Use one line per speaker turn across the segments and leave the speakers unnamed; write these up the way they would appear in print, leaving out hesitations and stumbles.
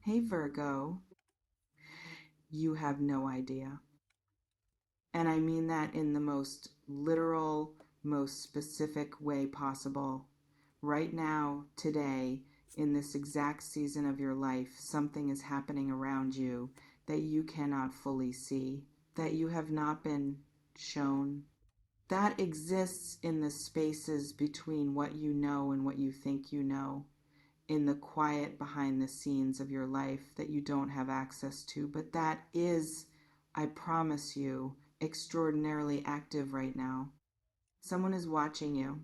Hey Virgo, you have no idea. And I mean that in the most literal, most specific way possible. Right now, today, in this exact season of your life, something is happening around you that you cannot fully see, that you have not been shown, that exists in the spaces between what you know and what you think you know, in the quiet behind the scenes of your life that you don't have access to. But that is, I promise you, extraordinarily active right now. Someone is watching you,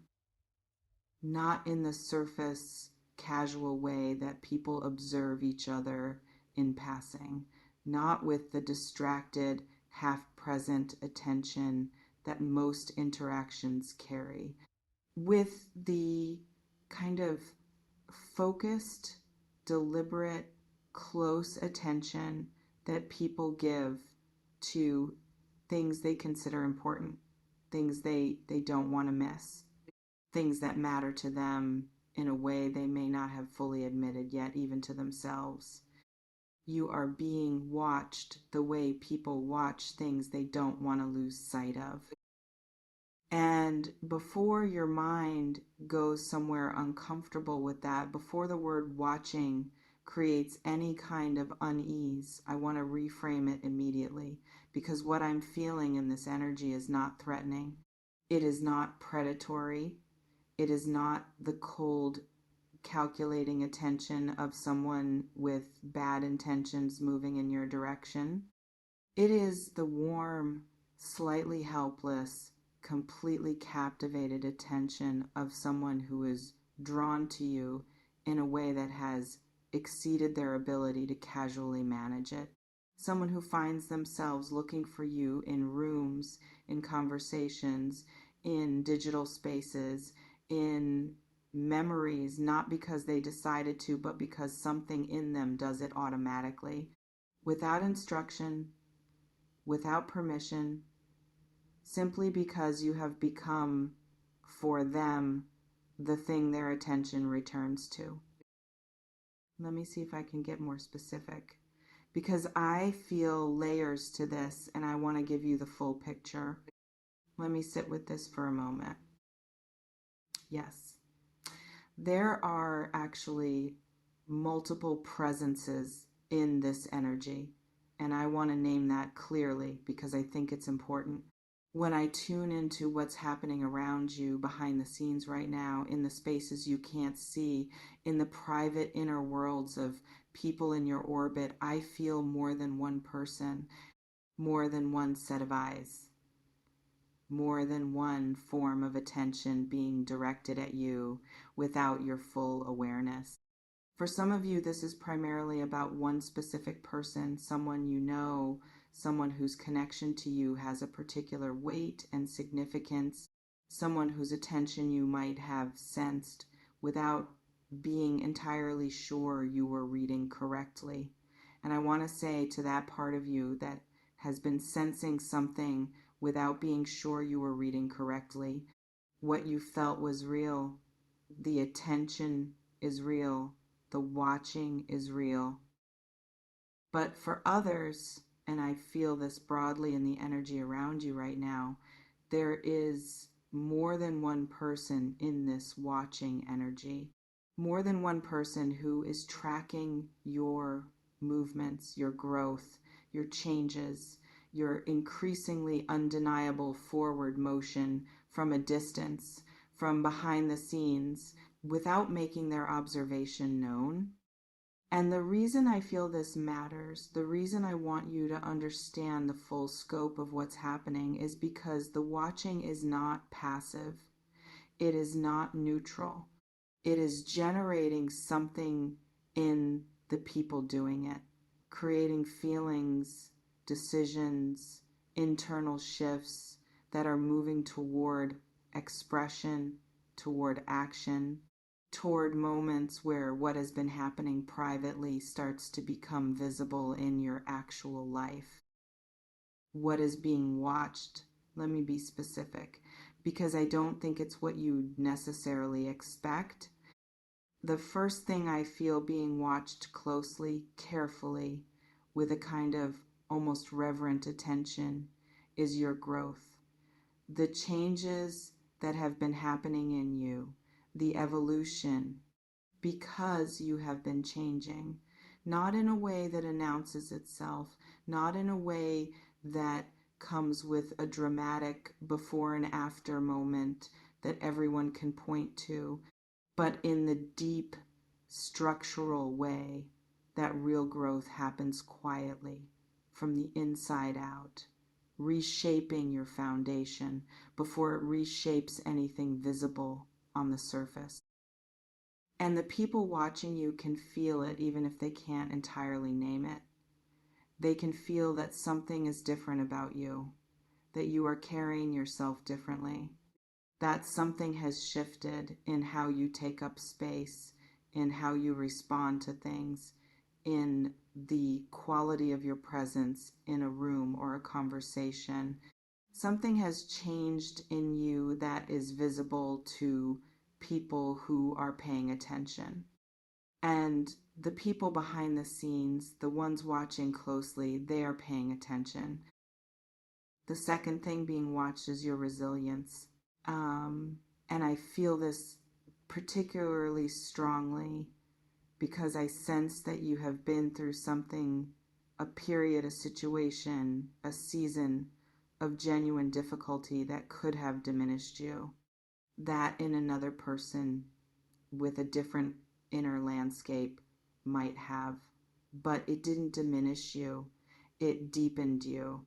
not in the surface, casual way that people observe each other in passing, not with the distracted, half present attention that most interactions carry, with the kind of focused, deliberate, close attention that people give to things they consider important, things they don't want to miss, things that matter to them in a way they may not have fully admitted yet, even to themselves. You are being watched the way people watch things they don't want to lose sight of. And before your mind goes somewhere uncomfortable with that, before the word watching creates any kind of unease, I want to reframe it immediately, because what I'm feeling in this energy is not threatening. It is not predatory. It is not the cold, calculating attention of someone with bad intentions moving in your direction. It is the warm, slightly helpless, completely captivated attention of someone who is drawn to you in a way that has exceeded their ability to casually manage it. Someone who finds themselves looking for you in rooms, in conversations, in digital spaces, in memories, not because they decided to, but because something in them does it automatically, without instruction, without permission, simply because you have become, for them, the thing their attention returns to. Let me see if I can get more specific, because I feel layers to this and I want to give you the full picture. Let me sit with this for a moment. Yes, there are actually multiple presences in this energy, and I want to name that clearly because I think it's important. When I tune into what's happening around you behind the scenes right now, in the spaces you can't see, in the private inner worlds of people in your orbit, I feel more than one person, more than one set of eyes, more than one form of attention being directed at you without your full awareness. For some of you, this is primarily about one specific person, someone you know, someone whose connection to you has a particular weight and significance, someone whose attention you might have sensed without being entirely sure you were reading correctly. And I want to say to that part of you that has been sensing something without being sure you were reading correctly, what you felt was real. The attention is real. The watching is real. But for others, and I feel this broadly in the energy around you right now, there is more than one person in this watching energy, more than one person who is tracking your movements, your growth, your changes, your increasingly undeniable forward motion from a distance, from behind the scenes, without making their observation known. And the reason I feel this matters, the reason I want you to understand the full scope of what's happening, is because the watching is not passive. It is not neutral. It is generating something in the people doing it, creating feelings, decisions, internal shifts that are moving toward expression, toward action, toward moments where what has been happening privately starts to become visible in your actual life. What is being watched? Let me be specific, because I don't think it's what you necessarily expect. The first thing I feel being watched closely, carefully, with a kind of almost reverent attention is your growth. The changes that have been happening in you, the evolution, because you have been changing, not in a way that announces itself, not in a way that comes with a dramatic before and after moment that everyone can point to, but in the deep structural way that real growth happens quietly from the inside out, reshaping your foundation before it reshapes anything visible on the surface. And the people watching you can feel it even if they can't entirely name it. They can feel that something is different about you, that you are carrying yourself differently, that something has shifted in how you take up space, in how you respond to things, in the quality of your presence in a room or a conversation. Something has changed in you that is visible to people who are paying attention. And the people behind the scenes, the ones watching closely, they are paying attention. The second thing being watched is your resilience. And I feel this particularly strongly because I sense that you have been through something, a period, a situation, a season of genuine difficulty that could have diminished you. That in another person with a different inner landscape might have. But it didn't diminish you, it deepened you.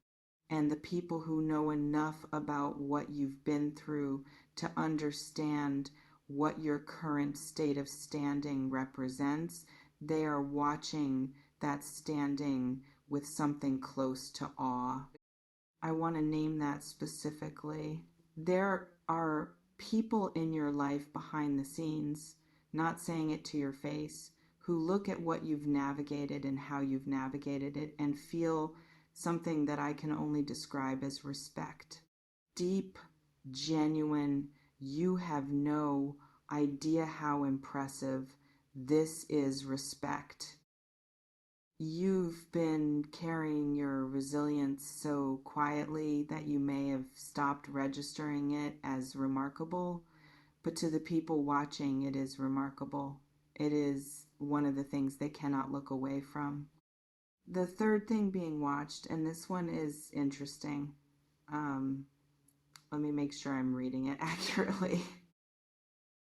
And the people who know enough about what you've been through to understand what your current state of standing represents, they are watching that standing with something close to awe. I want to name that specifically. There are people in your life behind the scenes, not saying it to your face, who look at what you've navigated and how you've navigated it and feel something that I can only describe as respect. Deep, genuine, you have no idea how impressive this is respect. You've been carrying your resilience so quietly that you may have stopped registering it as remarkable, but to the people watching, it is remarkable. It is one of the things they cannot look away from. The third thing being watched, and this one is interesting. Let me make sure I'm reading it accurately.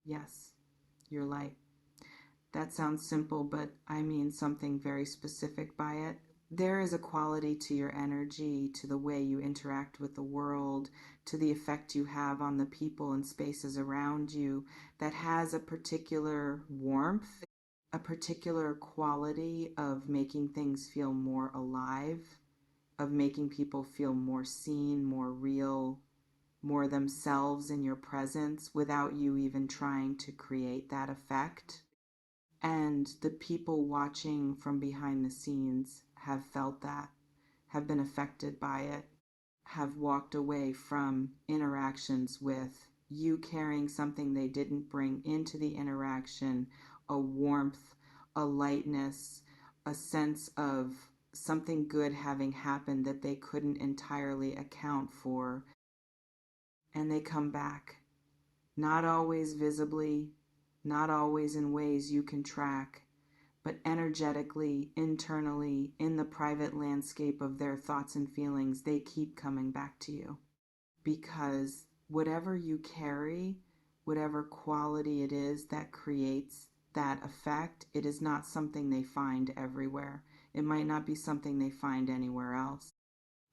Yes, your light. That sounds simple, but I mean something very specific by it. There is a quality to your energy, to the way you interact with the world, to the effect you have on the people and spaces around you that has a particular warmth, a particular quality of making things feel more alive, of making people feel more seen, more real, more themselves in your presence without you even trying to create that effect. And the people watching from behind the scenes have felt that, have been affected by it, have walked away from interactions with you carrying something they didn't bring into the interaction, a warmth, a lightness, a sense of something good having happened that they couldn't entirely account for. And they come back, not always visibly, not always in ways you can track, but energetically, internally, in the private landscape of their thoughts and feelings, they keep coming back to you. Because whatever you carry, whatever quality it is that creates that effect, it is not something they find everywhere. It might not be something they find anywhere else.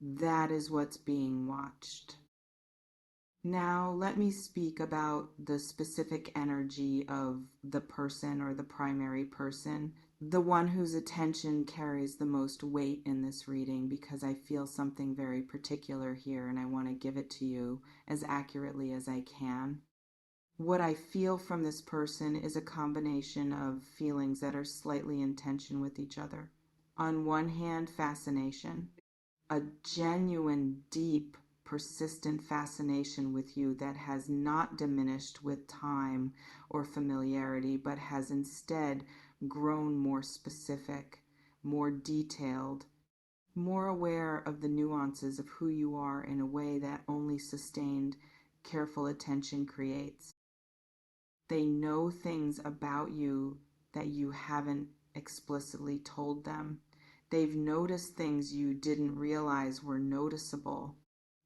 That is what's being watched. Now, let me speak about the specific energy of the person or the primary person, the one whose attention carries the most weight in this reading, because I feel something very particular here and I want to give it to you as accurately as I can. What I feel from this person is a combination of feelings that are slightly in tension with each other. On one hand, fascination, a genuine, deep persistent fascination with you that has not diminished with time or familiarity, but has instead grown more specific, more detailed, more aware of the nuances of who you are in a way that only sustained, careful attention creates. They know things about you that you haven't explicitly told them. They've noticed things you didn't realize were noticeable.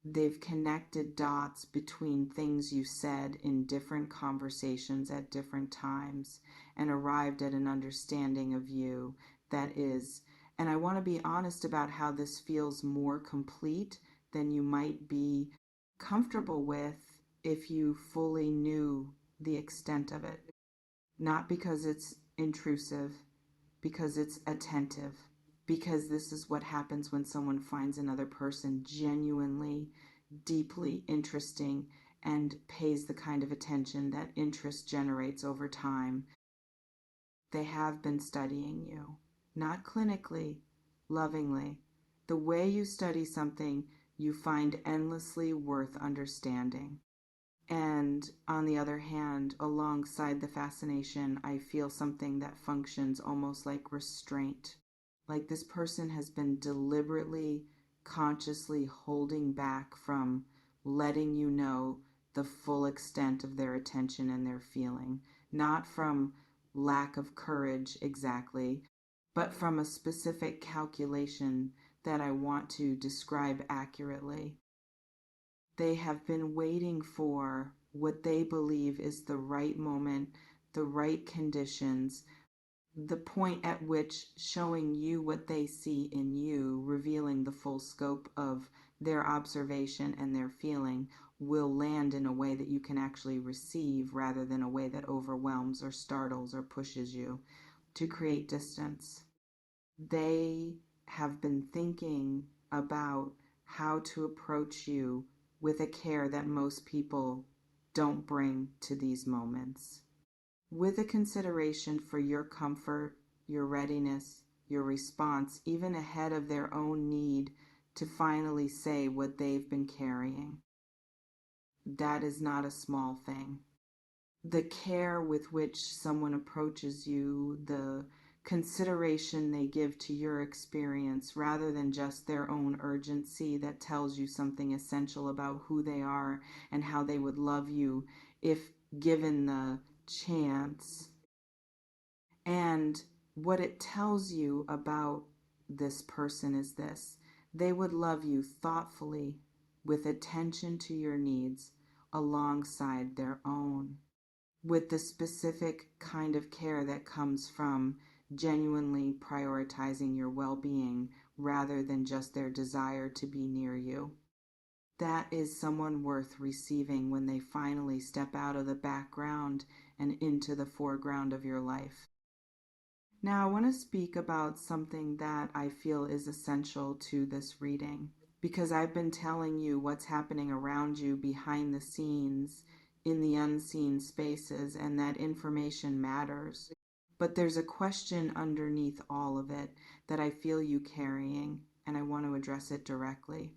They've connected dots between things you said in different conversations at different times and arrived at an understanding of you that is, and I want to be honest about how this feels more complete than you might be comfortable with if you fully knew the extent of it. Not because it's intrusive, because it's attentive, because this is what happens when someone finds another person genuinely, deeply interesting and pays the kind of attention that interest generates over time. They have been studying you, not clinically, lovingly. The way you study something you find endlessly worth understanding. And on the other hand, alongside the fascination, I feel something that functions almost like restraint. Like this person has been deliberately, consciously holding back from letting you know the full extent of their attention and their feeling. Not from lack of courage exactly, but from a specific calculation that I want to describe accurately. They have been waiting for what they believe is the right moment, the right conditions, the point at which showing you what they see in you, revealing the full scope of their observation and their feeling, will land in a way that you can actually receive rather than a way that overwhelms or startles or pushes you to create distance. They have been thinking about how to approach you with a care that most people don't bring to these moments. With a consideration for your comfort, your readiness, your response, even ahead of their own need to finally say what they've been carrying. That is not a small thing. The care with which someone approaches you, the consideration they give to your experience rather than just their own urgency that tells you something essential about who they are and how they would love you if given the chance. And what it tells you about this person is this: they would love you thoughtfully with attention to your needs alongside their own, with the specific kind of care that comes from genuinely prioritizing your well-being rather than just their desire to be near you. That is someone worth receiving when they finally step out of the background and into the foreground of your life. Now, I want to speak about something that I feel is essential to this reading, because I've been telling you what's happening around you behind the scenes in the unseen spaces, and that information matters. But there's a question underneath all of it that I feel you carrying, and I want to address it directly.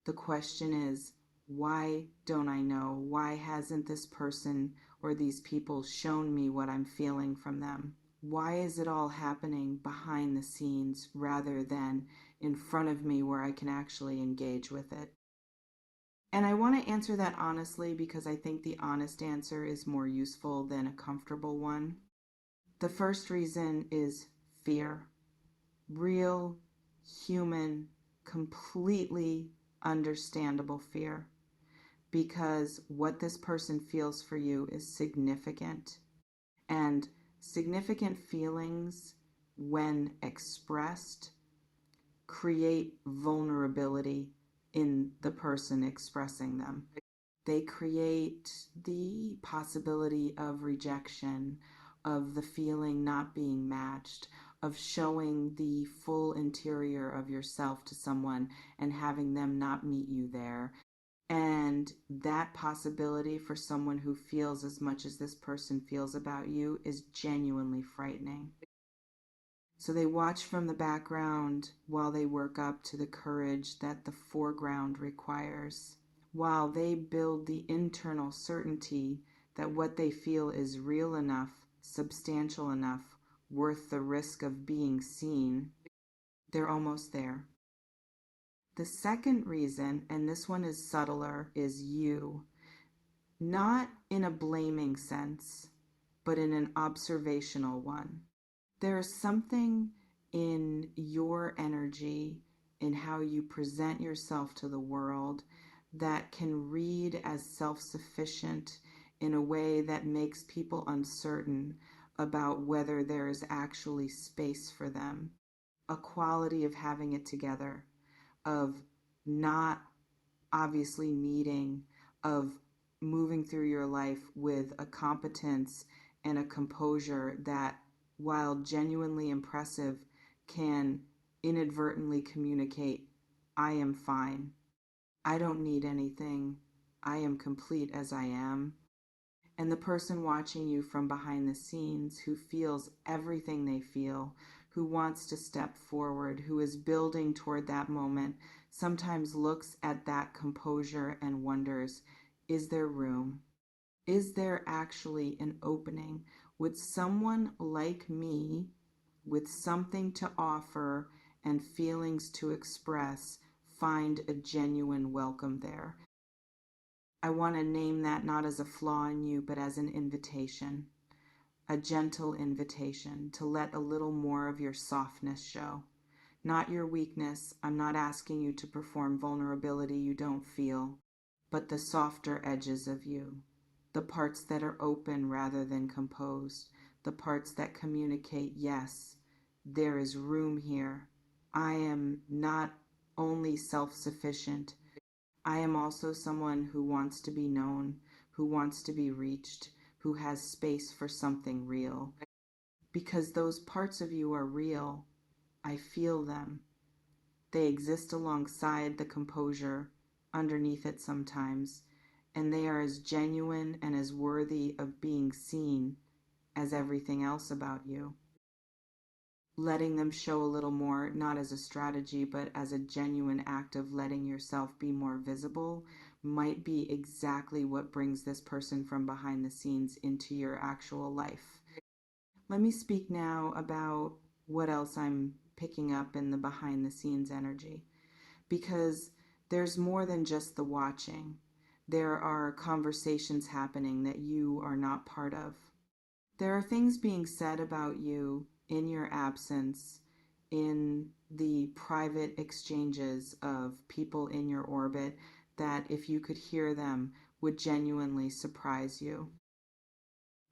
The question is, why don't I know? Why hasn't this person or these people shown me what I'm feeling from them? Why is it all happening behind the scenes rather than in front of me where I can actually engage with it? And I want to answer that honestly because I think the honest answer is more useful than a comfortable one. The first reason is fear. Real, human, completely understandable fear. Because what this person feels for you is significant. And significant feelings, when expressed, create vulnerability in the person expressing them. They create the possibility of rejection, of the feeling not being matched, of showing the full interior of yourself to someone and having them not meet you there. And that possibility for someone who feels as much as this person feels about you is genuinely frightening. So they watch from the background while they work up to the courage that the foreground requires, while they build the internal certainty that what they feel is real enough, substantial enough, worth the risk of being seen. They're almost there. The second reason, and this one is subtler, is you. Not in a blaming sense, but in an observational one. There is something in your energy, in how you present yourself to the world, that can read as self-sufficient in a way that makes people uncertain about whether there is actually space for them. A quality of having it together, of not obviously needing, of moving through your life with a competence and a composure that, while genuinely impressive, can inadvertently communicate, I am fine. I don't need anything. I am complete as I am. And the person watching you from behind the scenes, who feels everything they feel, who wants to step forward, who is building toward that moment, sometimes looks at that composure and wonders, is there room? Is there actually an opening? Would someone like me, with something to offer and feelings to express, find a genuine welcome there? I want to name that not as a flaw in you, but as an invitation, a gentle invitation to let a little more of your softness show. Not your weakness. I'm not asking you to perform vulnerability you don't feel, but the softer edges of you, the parts that are open rather than composed, the parts that communicate, yes, there is room here. I am not only self-sufficient, I am also someone who wants to be known, who wants to be reached, who has space for something real. Because those parts of you are real, I feel them. They exist alongside the composure, underneath it sometimes, and they are as genuine and as worthy of being seen as everything else about you. Letting them show a little more, not as a strategy, but as a genuine act of letting yourself be more visible, might be exactly what brings this person from behind the scenes into your actual life. Let me speak now about what else I'm picking up in the behind the scenes energy, because there's more than just the watching. There are conversations happening that you are not part of. There are things being said about you in your absence, in the private exchanges of people in your orbit, that if you could hear them would genuinely surprise you.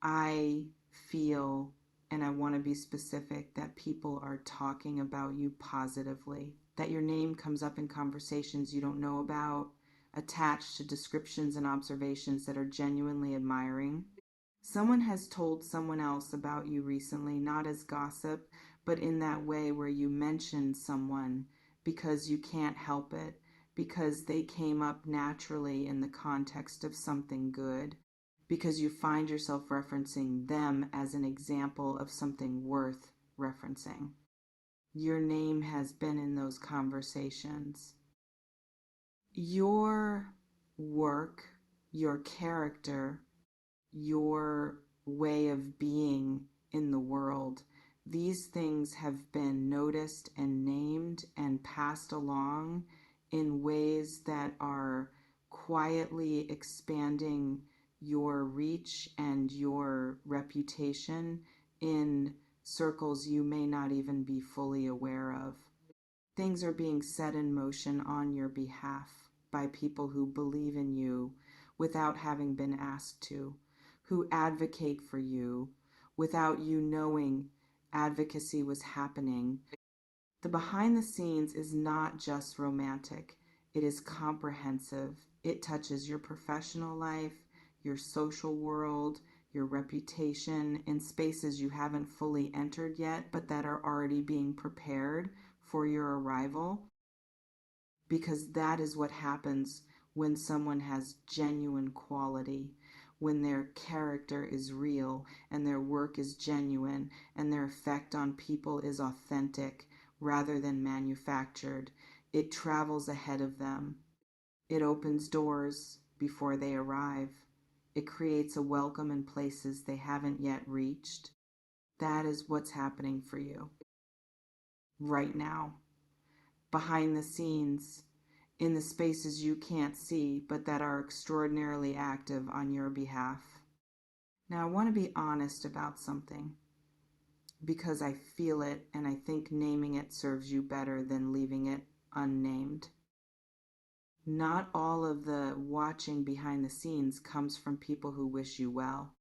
I feel, and I want to be specific, that people are talking about you positively, that your name comes up in conversations you don't know about, attached to descriptions and observations that are genuinely admiring. Someone has told someone else about you recently, not as gossip, but in that way where you mention someone because you can't help it, because they came up naturally in the context of something good, because you find yourself referencing them as an example of something worth referencing. Your name has been in those conversations. Your work, your character, your way of being in the world, these things have been noticed and named and passed along in ways that are quietly expanding your reach and your reputation in circles you may not even be fully aware of. Things are being set in motion on your behalf by people who believe in you without having been asked to, who advocate for you without you knowing advocacy was happening. The behind the scenes is not just romantic, it is comprehensive. It touches your professional life, your social world, your reputation in spaces you haven't fully entered yet, but that are already being prepared for your arrival. Because that is what happens when someone has genuine quality, when their character is real and their work is genuine and their effect on people is authentic rather than manufactured. It travels ahead of them. It opens doors before they arrive. It creates a welcome in places they haven't yet reached. That is what's happening for you right now, behind the scenes, in the spaces you can't see but that are extraordinarily active on your behalf. Now, I want to be honest about something because I feel it and I think naming it serves you better than leaving it unnamed. Not all of the watching behind the scenes comes from people who wish you well.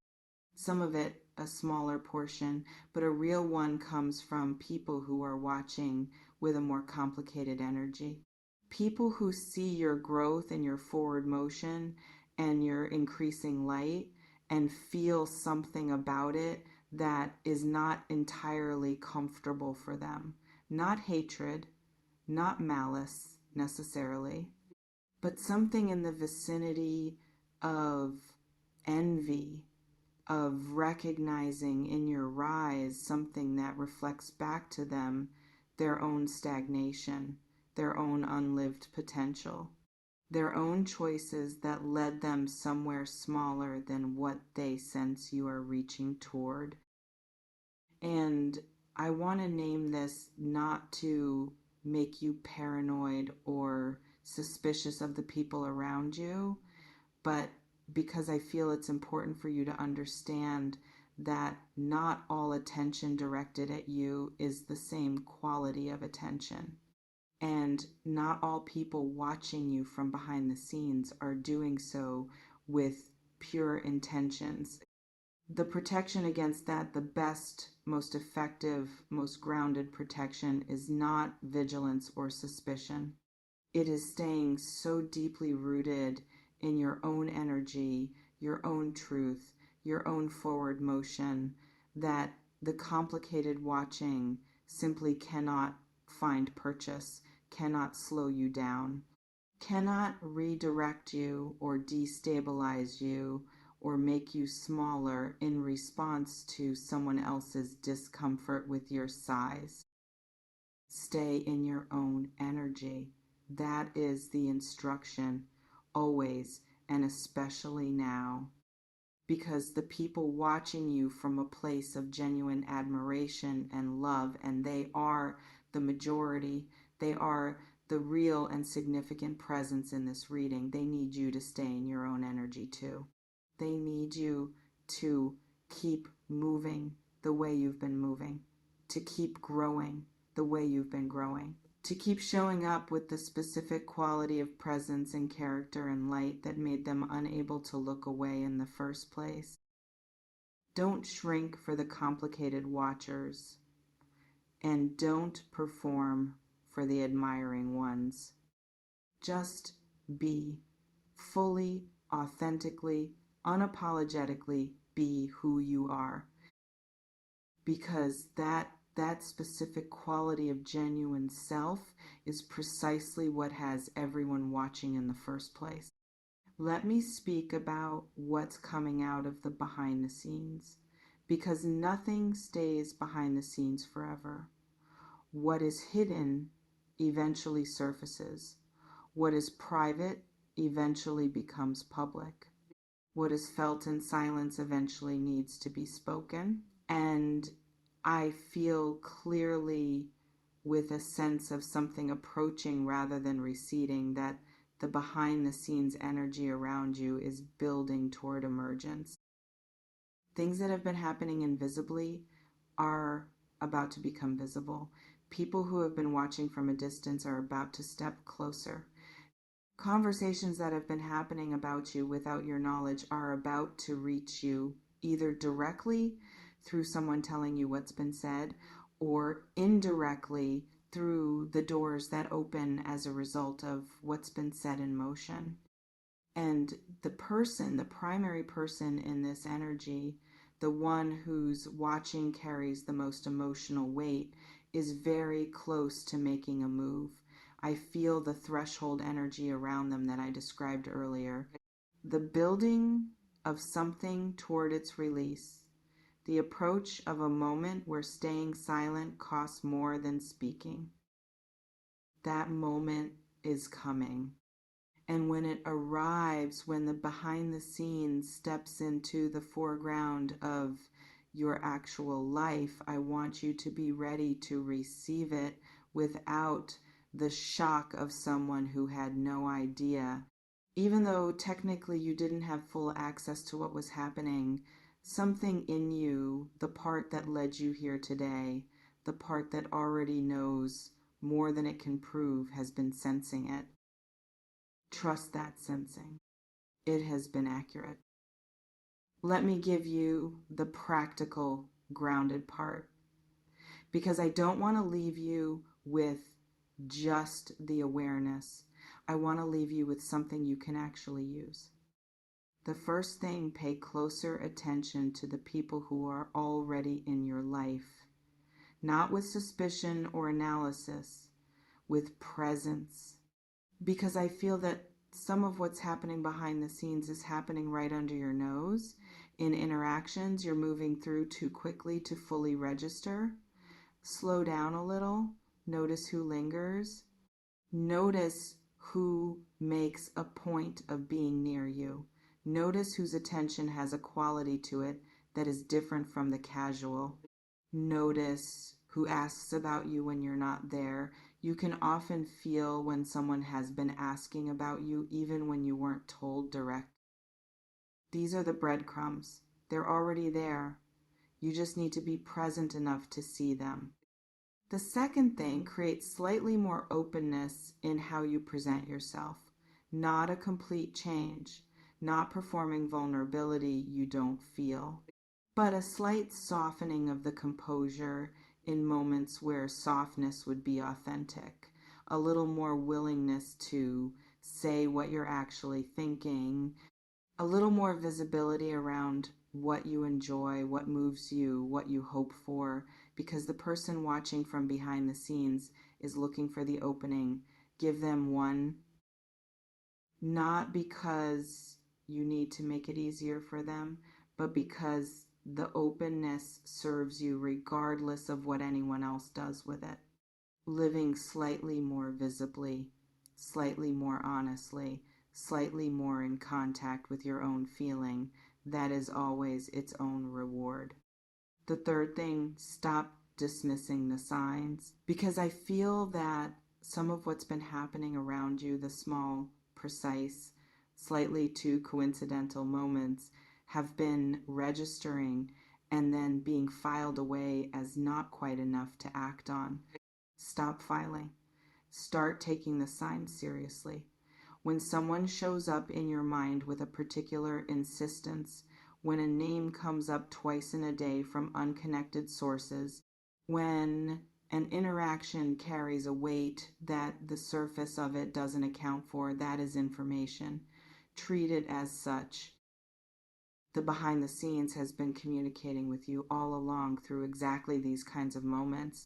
Some of it, a smaller portion, but a real one comes from people who are watching with a more complicated energy. People who see your growth and your forward motion and your increasing light and feel something about it that is not entirely comfortable for them. Not hatred, not malice necessarily, but something in the vicinity of envy, of recognizing in your rise something that reflects back to them their own stagnation, their own unlived potential, their own choices that led them somewhere smaller than what they sense you are reaching toward. And I want to name this not to make you paranoid or suspicious of the people around you, but because I feel it's important for you to understand that not all attention directed at you is the same quality of attention. And not all people watching you from behind the scenes are doing so with pure intentions. The protection against that, the best, most effective, most grounded protection is not vigilance or suspicion. It is staying so deeply rooted in your own energy, your own truth, your own forward motion, that the complicated watching simply cannot find purchase, cannot slow you down, cannot redirect you or destabilize you or make you smaller in response to someone else's discomfort with your size. Stay in your own energy. That is the instruction, always and especially now. Because the people watching you from a place of genuine admiration and love, and they are the majority, they are the real and significant presence in this reading, they need you to stay in your own energy too. They need you to keep moving the way you've been moving, to keep growing the way you've been growing, to keep showing up with the specific quality of presence and character and light that made them unable to look away in the first place. Don't shrink for the complicated watchers, and don't perform for the admiring ones. Just be. Fully, authentically, unapologetically be who you are. Because that specific quality of genuine self is precisely what has everyone watching in the first place. Let me speak about what's coming out of the behind the scenes, because nothing stays behind the scenes forever. What is hidden eventually surfaces. What is private eventually becomes public. What is felt in silence eventually needs to be spoken. And I feel clearly, with a sense of something approaching rather than receding, that the behind the scenes energy around you is building toward emergence. Things that have been happening invisibly are about to become visible. People who have been watching from a distance are about to step closer. Conversations that have been happening about you without your knowledge are about to reach you, either directly through someone telling you what's been said, or indirectly through the doors that open as a result of what's been set in motion. And the person, the primary person in this energy, the one whose watching carries the most emotional weight, is very close to making a move. I feel the threshold energy around them that I described earlier. The building of something toward its release, the approach of a moment where staying silent costs more than speaking. That moment is coming. And when it arrives, when the behind the scenes steps into the foreground of your actual life, I want you to be ready to receive it without the shock of someone who had no idea. Even though technically you didn't have full access to what was happening, something in you, the part that led you here today, the part that already knows more than it can prove, has been sensing it. Trust that sensing. It has been accurate. Let me give you the practical, grounded part, because I don't want to leave you with just the awareness. I want to leave you with something you can actually use. The first thing, pay closer attention to the people who are already in your life, not with suspicion or analysis, with presence. Because I feel that some of what's happening behind the scenes is happening right under your nose. In interactions, you're moving through too quickly to fully register. Slow down a little. Notice who lingers. Notice who makes a point of being near you. Notice whose attention has a quality to it that is different from the casual. Notice who asks about you when you're not there. You can often feel when someone has been asking about you even when you weren't told direct. These are the breadcrumbs. They're already there. You just need to be present enough to see them. The second thing, creates slightly more openness in how you present yourself. Not a complete change. Not performing vulnerability you don't feel, but a slight softening of the composure in moments where softness would be authentic, a little more willingness to say what you're actually thinking, a little more visibility around what you enjoy, what moves you, what you hope for, because the person watching from behind the scenes is looking for the opening. Give them one, not because you need to make it easier for them, but because the openness serves you regardless of what anyone else does with it. Living slightly more visibly, slightly more honestly, slightly more in contact with your own feeling, that is always its own reward. The third thing, stop dismissing the signs, because I feel that some of what's been happening around you, the small, precise, slightly too coincidental moments, have been registering and then being filed away as not quite enough to act on. Stop filing. Start taking the signs seriously. When someone shows up in your mind with a particular insistence, when a name comes up twice in a day from unconnected sources, when an interaction carries a weight that the surface of it doesn't account for, that is information. Treat it as such. The behind the scenes has been communicating with you all along through exactly these kinds of moments.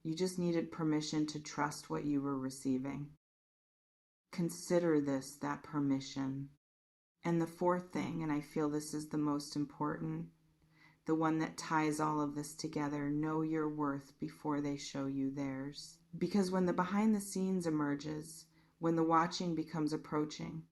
You just needed permission to trust what you were receiving. Consider this that permission. And the fourth thing, and I feel this is the most important, the one that ties all of this together, know your worth before they show you theirs. Because when the behind the scenes emerges, when the watching becomes approaching,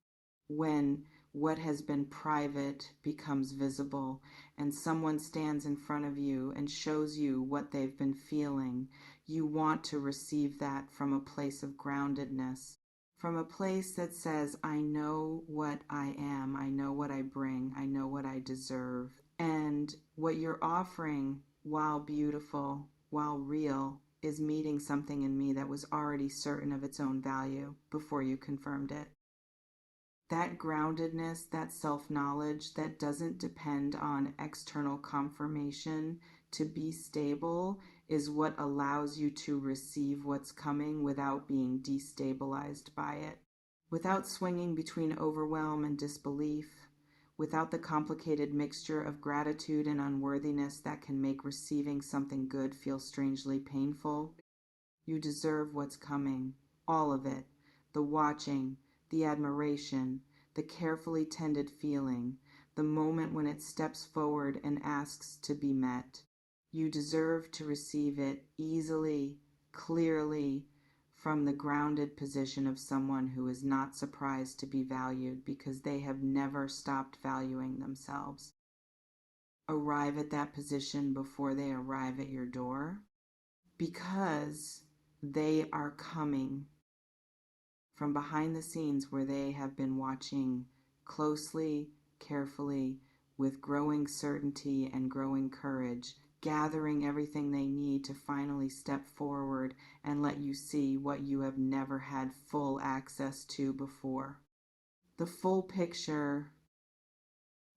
when what has been private becomes visible, and someone stands in front of you and shows you what they've been feeling, you want to receive that from a place of groundedness, from a place that says, I know what I am, I know what I bring, I know what I deserve. And what you're offering, while beautiful, while real, is meeting something in me that was already certain of its own value before you confirmed it. That groundedness, that self-knowledge that doesn't depend on external confirmation to be stable is what allows you to receive what's coming without being destabilized by it, without swinging between overwhelm and disbelief, without the complicated mixture of gratitude and unworthiness that can make receiving something good feel strangely painful. You deserve what's coming, all of it, the watching, the admiration, the carefully tended feeling, the moment when it steps forward and asks to be met. You deserve to receive it easily, clearly, from the grounded position of someone who is not surprised to be valued because they have never stopped valuing themselves. Arrive at that position before they arrive at your door because they are coming from behind the scenes where they have been watching closely, carefully, with growing certainty and growing courage, gathering everything they need to finally step forward and let you see what you have never had full access to before. The full picture,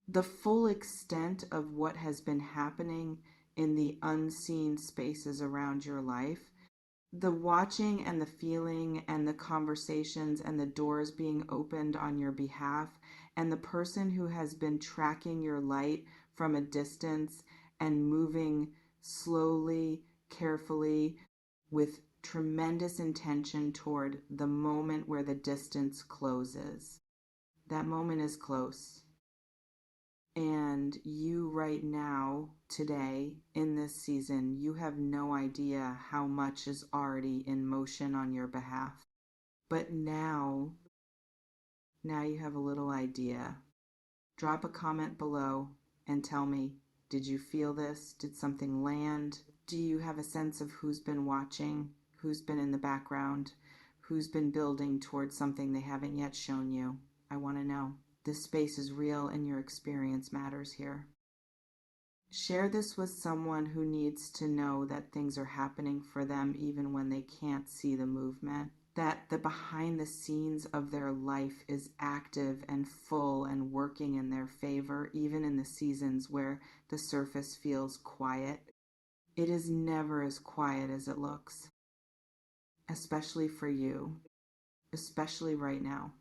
the full extent of what has been happening in the unseen spaces around your life, the watching and the feeling and the conversations and the doors being opened on your behalf, and the person who has been tracking your light from a distance and moving slowly, carefully, with tremendous intention toward the moment where the distance closes. That moment is close. And you right now, today, in this season, you have no idea how much is already in motion on your behalf. But now you have a little idea. Drop a comment below and tell me, did you feel this? Did something land? Do you have a sense of who's been watching, who's been in the background, who's been building towards something they haven't yet shown you? I want to know. This space is real and your experience matters here. Share this with someone who needs to know that things are happening for them even when they can't see the movement. That the behind the scenes of their life is active and full and working in their favor, even in the seasons where the surface feels quiet. It is never as quiet as it looks, especially for you, especially right now.